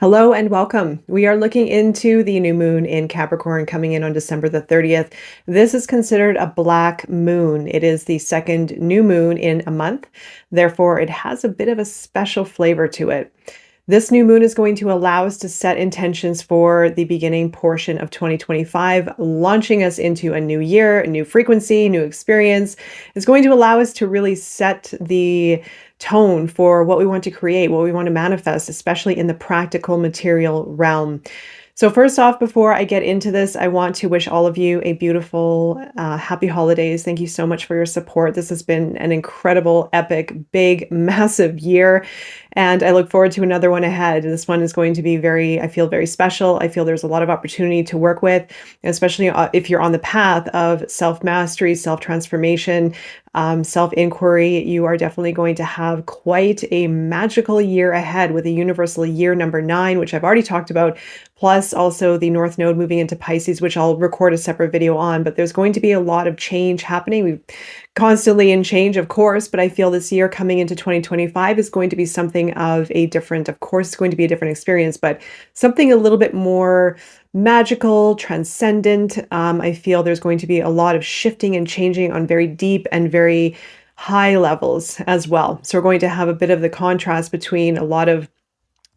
Hello and welcome. We are looking into the new moon in Capricorn coming in on December the 30th. This is considered a black moon. It is the second new moon in a month. Therefore, it has a bit of a special flavor to it. This new moon is going to allow us to set intentions for the beginning portion of 2025, launching us into a new year, a new frequency, new experience. It's going to allow us to really set the tone for what we want to create, what we want to manifest, especially in the practical material realm. So first off, before I get into this, I want to wish all of you a beautiful, happy holidays. Thank you so much for your support. This has been an incredible, epic, big, massive year, and I look forward to another one ahead. This one is going to be I feel very special. I feel there's a lot of opportunity to work with, especially if you're on the path of self-mastery, self-transformation, self-inquiry. You are definitely going to have quite a magical year ahead with a universal year number 9, which I've already talked about, plus also the North Node moving into Pisces, which I'll record a separate video on. But there's going to be a lot of change happening. We're constantly in change, of course, but I feel this year coming into 2025 is going to be something of of course, it's going to be a different experience, but something a little bit more magical, transcendent. I feel there's going to be a lot of shifting and changing on very deep and very high levels as well. So we're going to have a bit of the contrast between a lot of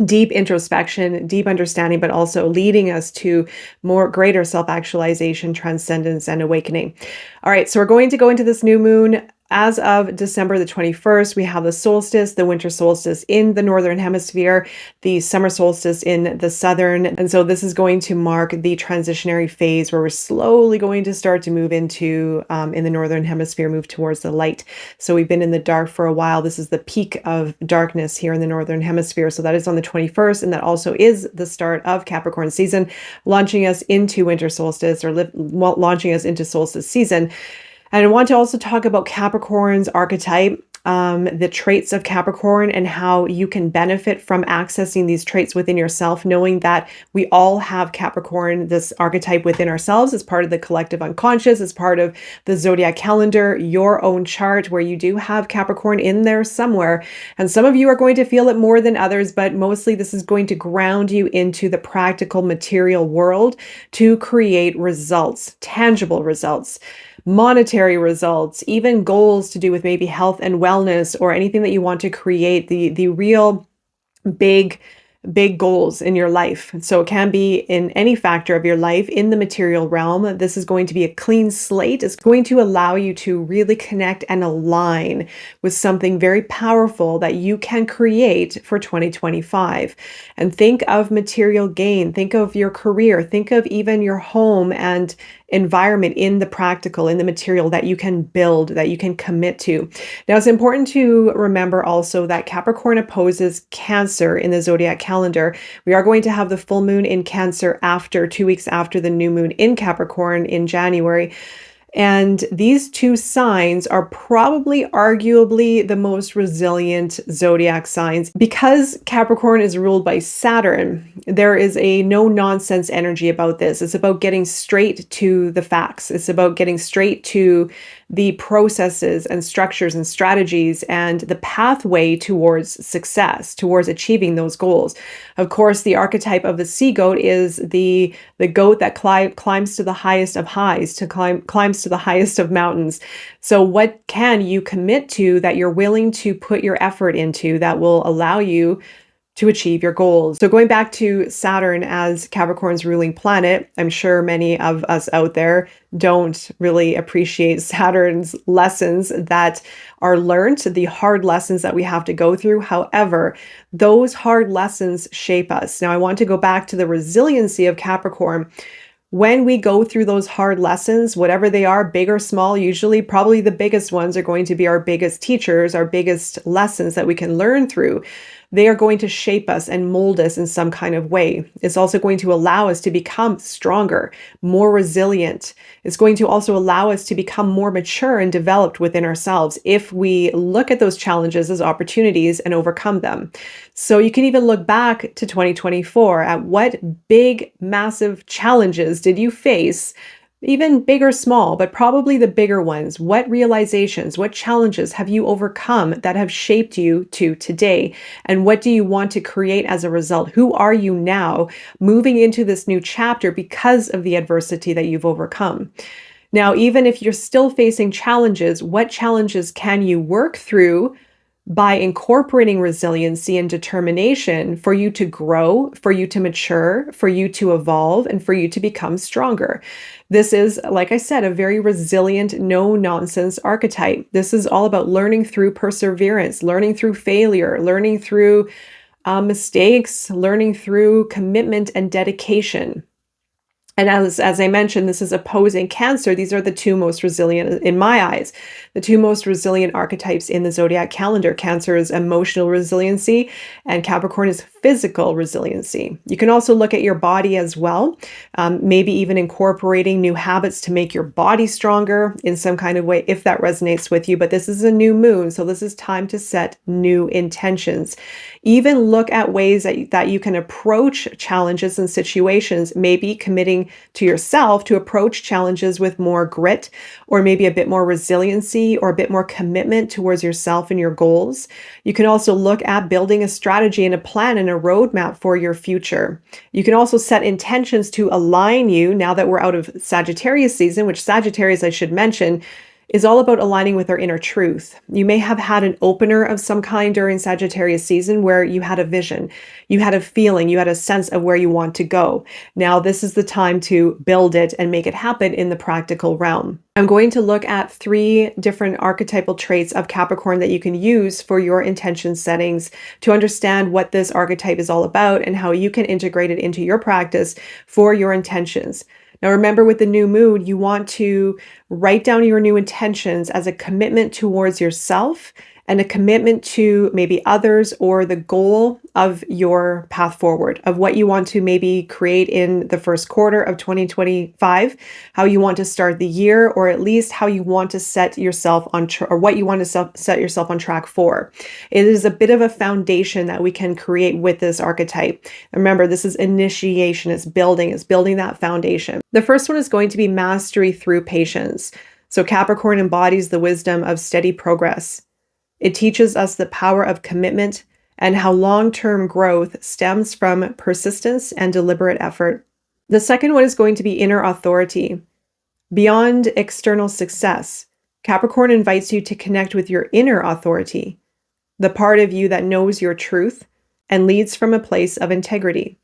deep introspection, deep understanding, but also leading us to more greater self-actualization, transcendence, and awakening. All right, so we're going to go into this new moon. As of December the 21st, we have the solstice, the winter solstice in the northern hemisphere, the summer solstice in the southern. And so this is going to mark the transitionary phase where we're slowly going to start to move into, in the northern hemisphere, move towards the light. So we've been in the dark for a while. This is the peak of darkness here in the northern hemisphere. So that is on the 21st. And that also is the start of Capricorn season, launching us into winter solstice launching us into solstice season. And I want to also talk about Capricorn's archetype, the traits of Capricorn, and how you can benefit from accessing these traits within yourself, knowing that we all have Capricorn, this archetype within ourselves as part of the collective unconscious, as part of the zodiac calendar, your own chart, where you do have Capricorn in there somewhere. And some of you are going to feel it more than others, but mostly this is going to ground you into the practical material world to create results, tangible results, monetary results, even goals to do with maybe health and wellness or anything that you want to create, the real big goals in your life. So it can be in any factor of your life in the material realm. This is going to be a clean slate. It's going to allow you to really connect and align with something very powerful that you can create for 2025. And think of material gain, think of your career, think of even your home and environment in the practical, in the material that you can build, that you can commit to. Now, it's important to remember also that Capricorn opposes Cancer in the zodiac calendar. We are going to have the full moon in Cancer 2 weeks after the new moon in Capricorn in January. And these two signs are probably arguably the most resilient zodiac signs. Because Capricorn is ruled by Saturn, there is a no-nonsense energy about this. It's about getting straight to the facts. It's about getting straight to the processes and structures and strategies and the pathway towards success, towards achieving those goals. Of course, the archetype of the sea goat is the goat that climbs to the highest of highs, climbs to the highest of mountains. So what can you commit to that you're willing to put your effort into that will allow you to achieve your goals? So going back to Saturn as Capricorn's ruling planet, I'm sure many of us out there don't really appreciate Saturn's lessons that are learned, the hard lessons that we have to go through. However, those hard lessons shape us. Now, I want to go back to the resiliency of Capricorn. When we go through those hard lessons, whatever they are, big or small, usually probably the biggest ones are going to be our biggest teachers, our biggest lessons that we can learn through. They are going to shape us and mold us in some kind of way. It's also going to allow us to become stronger, more resilient. It's going to also allow us to become more mature and developed within ourselves if we look at those challenges as opportunities and overcome them. So you can even look back to 2024 at what big, massive challenges did you face Even big or small, but probably the bigger ones. What realizations, what challenges have you overcome that have shaped you to today? And what do you want to create as a result? Who are you now moving into this new chapter because of the adversity that you've overcome? Now, even if you're still facing challenges, what challenges can you work through by incorporating resiliency and determination for you to grow, for you to mature, for you to evolve, and for you to become stronger? This is, like I said, a very resilient, no nonsense archetype. This is all about learning through perseverance, learning through failure, learning through mistakes, learning through commitment and dedication. And as I mentioned, this is opposing Cancer. These are the two most resilient, in my eyes, the two most resilient archetypes in the zodiac calendar. Cancer is emotional resiliency, and Capricorn is physical resiliency. You can also look at your body as well, maybe even incorporating new habits to make your body stronger in some kind of way, if that resonates with you. But this is a new moon, so this is time to set new intentions. Even look at ways that you can approach challenges and situations, maybe committing to yourself to approach challenges with more grit, or maybe a bit more resiliency, or a bit more commitment towards yourself and your goals. You can also look at building a strategy and a plan and a roadmap for your future. You can also set intentions to align you now that we're out of Sagittarius season, which Sagittarius, I should mention, is all about aligning with our inner truth. You may have had an opener of some kind during Sagittarius season where you had a vision, you had a feeling, you had a sense of where you want to go. Now, this is the time to build it and make it happen in the practical realm. I'm going to look at 3 different archetypal traits of Capricorn that you can use for your intention settings to understand what this archetype is all about and how you can integrate it into your practice for your intentions. Now, remember, with the new moon, you want to write down your new intentions as a commitment towards yourself and a commitment to maybe others, or the goal of your path forward, of what you want to maybe create in the first quarter of 2025, how you want to start the year, or at least how you want to set yourself on or what you want to set yourself on track for. It is a bit of a foundation that we can create with this archetype. Remember, this is initiation, it's building that foundation. The first one is going to be mastery through patience. So Capricorn embodies the wisdom of steady progress. It teaches us the power of commitment and how long-term growth stems from persistence and deliberate effort. The second one is going to be inner authority. Beyond external success, Capricorn invites you to connect with your inner authority, the part of you that knows your truth and leads from a place of integrity.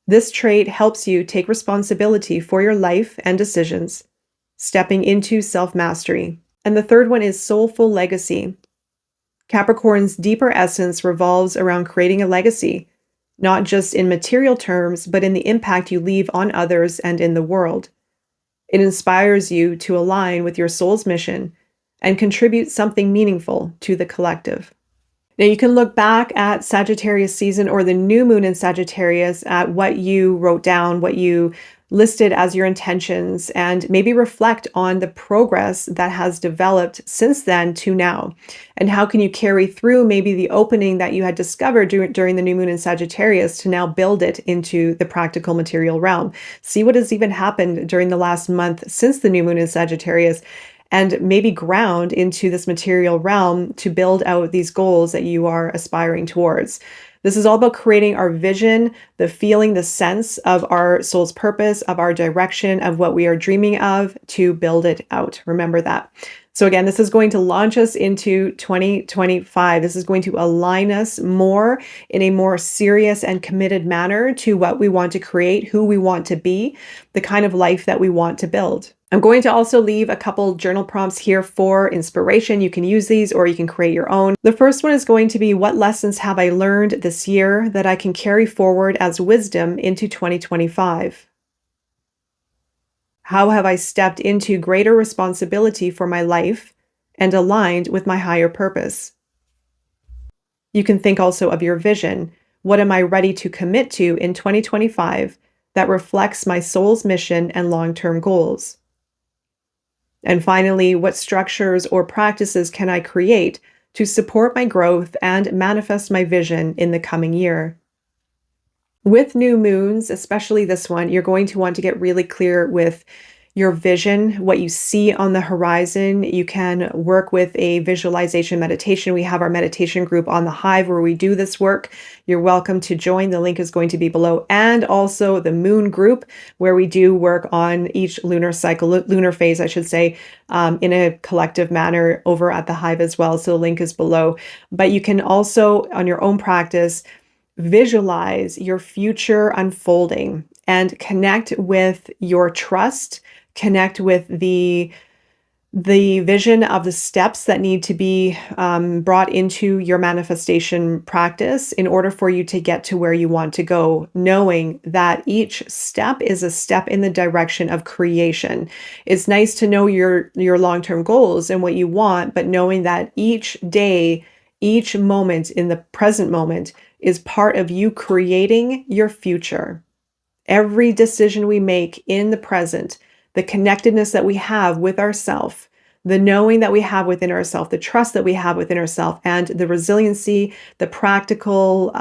This trait helps you take responsibility for your life and decisions, stepping into self-mastery. And the third one is soulful legacy. Capricorn's deeper essence revolves around creating a legacy, not just in material terms, but in the impact you leave on others and in the world. It inspires you to align with your soul's mission and contribute something meaningful to the collective. Now, you can look back at Sagittarius season or the new moon in Sagittarius at what you wrote down, what you listed as your intentions, and maybe reflect on the progress that has developed since then to now. And how can you carry through maybe the opening that you had discovered during the new moon in Sagittarius to now build it into the practical material realm? See what has even happened during the last month since the new moon in Sagittarius, and maybe ground into this material realm to build out these goals that you are aspiring towards. This is all about creating our vision, the feeling, the sense of our soul's purpose, of our direction, of what we are dreaming of, to build it out. Remember that. So again, this is going to launch us into 2025. This is going to align us more in a more serious and committed manner to what we want to create, who we want to be, the kind of life that we want to build. I'm going to also leave a couple journal prompts here for inspiration. You can use these or you can create your own. The first one is going to be, what lessons have I learned this year that I can carry forward as wisdom into 2025? How have I stepped into greater responsibility for my life and aligned with my higher purpose? You can think also of your vision. What am I ready to commit to in 2025 that reflects my soul's mission and long-term goals? And finally, what structures or practices can I create to support my growth and manifest my vision in the coming year? With new moons, especially this one, you're going to want to get really clear with your vision, what you see on the horizon. You can work with a visualization meditation. We have our meditation group on the Hive where we do this work. You're welcome to join. The link is going to be below. And also the Moon group where we do work on each lunar cycle, lunar phase, I should say, in a collective manner over at the Hive as well. So the link is below. But you can also, on your own practice, visualize your future unfolding and connect with your trust, connect with the vision of the steps that need to be brought into your manifestation practice in order for you to get to where you want to go, knowing that each step is a step in the direction of creation. It's nice to know your long-term goals and what you want, but knowing that each day, each moment in the present moment is part of you creating your future. Every decision we make in the present, the connectedness that we have with ourself, the knowing that we have within ourselves, the trust that we have within ourselves, and the resiliency, the practical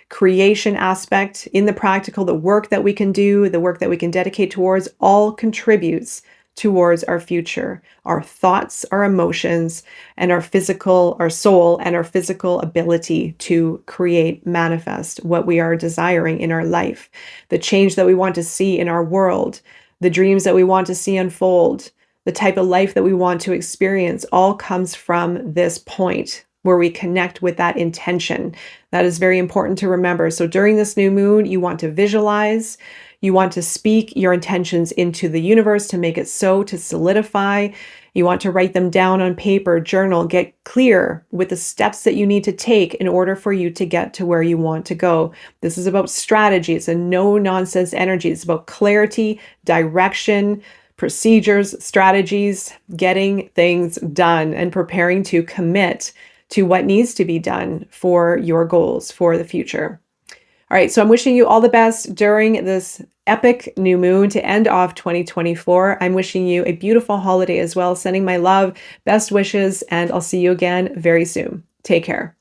creation aspect in the practical, the work that we can do, the work that we can dedicate towards, all contributes towards our future, our thoughts, our emotions, and our physical, our soul, and our physical ability to create, manifest what we are desiring in our life, the change that we want to see in our world, the dreams that we want to see unfold, the type of life that we want to experience, all comes from this point where we connect with that intention. That is very important to remember. So during this new moon, you want to visualize, you want to speak your intentions into the universe to make it so, to solidify. You want to write them down on paper, journal, get clear with the steps that you need to take in order for you to get to where you want to go. This is about strategy. It's a no-nonsense energy. It's about clarity, direction, procedures, strategies, getting things done, and preparing to commit to what needs to be done for your goals for the future. All right, so I'm wishing you all the best during this epic new moon to end off 2024. I'm wishing you a beautiful holiday as well, sending my love, best wishes, and I'll see you again very soon. Take care.